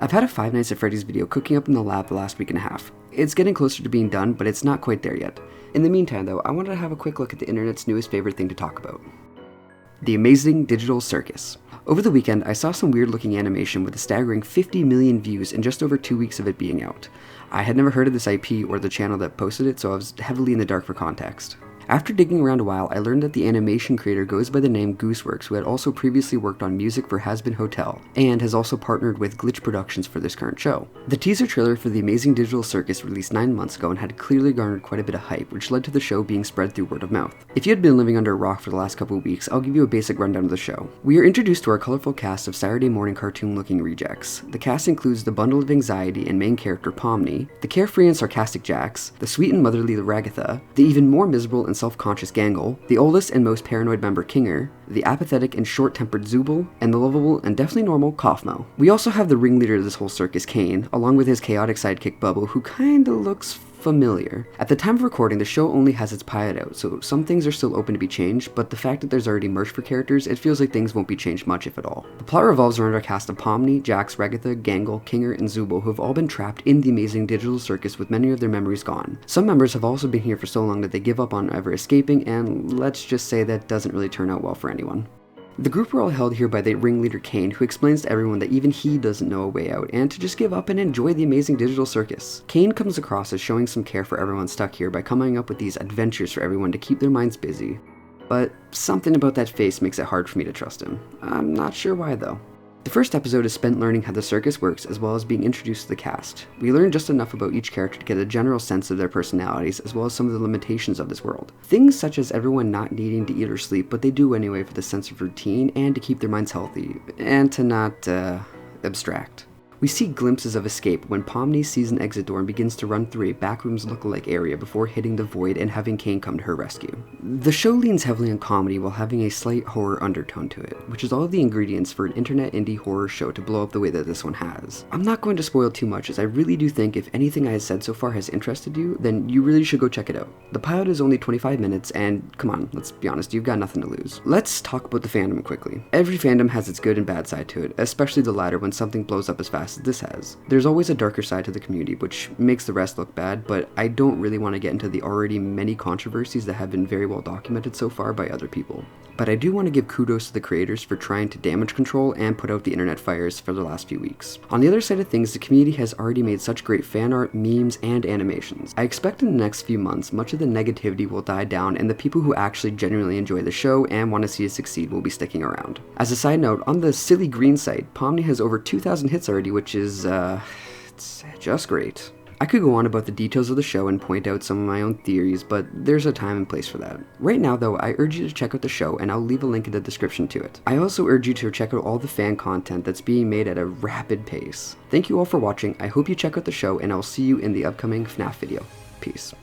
I've had a Five Nights at Freddy's video cooking up in the lab the last week and a half. It's getting closer to being done, but it's not quite there yet. In the meantime though, I wanted to have a quick look at the internet's newest favorite thing to talk about. The Amazing Digital Circus. Over the weekend, I saw some weird looking animation with a staggering 50 million views in just over 2 weeks of it being out. I had never heard of this IP or the channel that posted it, so I was heavily in the dark for context. After digging around a while, I learned that the animation creator goes by the name Gooseworks, who had also previously worked on music for Has Been Hotel, and has also partnered with Glitch Productions for this current show. The teaser trailer for the Amazing Digital Circus released 9 months ago and had clearly garnered quite a bit of hype, which led to the show being spread through word of mouth. If you had been living under a rock for the last couple of weeks, I'll give you a basic rundown of the show. We are introduced to our colorful cast of Saturday morning cartoon-looking rejects. The cast includes the bundle of anxiety and main character Pomni, the carefree and sarcastic Jax, the sweet and motherly Ragatha, the even more miserable and self-conscious Gangle, the oldest and most paranoid member Kinger, the apathetic and short-tempered Zubul, and the lovable and definitely normal Kaufmo. We also have the ringleader of this whole circus, Kane, along with his chaotic sidekick Bubble, who kinda looks familiar. At the time of recording, the show only has its pilot out, so some things are still open to be changed, but the fact that there's already merch for characters, it feels like things won't be changed much if at all. The plot revolves around our cast of Pomni, Jax, Ragatha, Gangle, Kinger, and Zubul, who have all been trapped in the Amazing Digital Circus with many of their memories gone. Some members have also been here for so long that they give up on ever escaping, and let's just say that doesn't really turn out well for anyone. The group are all held here by the ringleader Kane, who explains to everyone that even he doesn't know a way out, and to just give up and enjoy the Amazing Digital Circus. Kane comes across as showing some care for everyone stuck here by coming up with these adventures for everyone to keep their minds busy. But something about that face makes it hard for me to trust him. I'm not sure why though. The first episode is spent learning how the circus works as well as being introduced to the cast. We learn just enough about each character to get a general sense of their personalities as well as some of the limitations of this world. Things such as everyone not needing to eat or sleep, but they do anyway for the sense of routine and to keep their minds healthy, and to not, abstract. We see glimpses of escape when Pomni sees an exit door and begins to run through a backrooms lookalike area before hitting the void and having Kane come to her rescue. The show leans heavily on comedy while having a slight horror undertone to it, which is all of the ingredients for an internet indie horror show to blow up the way that this one has. I'm not going to spoil too much, as I really do think if anything I have said so far has interested you, then you really should go check it out. The pilot is only 25 minutes and come on, let's be honest, you've got nothing to lose. Let's talk about the fandom quickly. Every fandom has its good and bad side to it, especially the latter when something blows up as fast as this has. There's always a darker side to the community, which makes the rest look bad, but I don't really want to get into the already many controversies that have been very well documented so far by other people. But I do want to give kudos to the creators for trying to damage control and put out the internet fires for the last few weeks. On the other side of things, the community has already made such great fan art, memes, and animations. I expect in the next few months, much of the negativity will die down and the people who actually genuinely enjoy the show and want to see it succeed will be sticking around. As a side note, on the Silly Green site, Pomni has over 2,000 hits already, which is it's just great. I could go on about the details of the show and point out some of my own theories, but there's a time and place for that. Right now though, I urge you to check out the show and I'll leave a link in the description to it. I also urge you to check out all the fan content that's being made at a rapid pace. Thank you all for watching, I hope you check out the show and I'll see you in the upcoming FNAF video. Peace.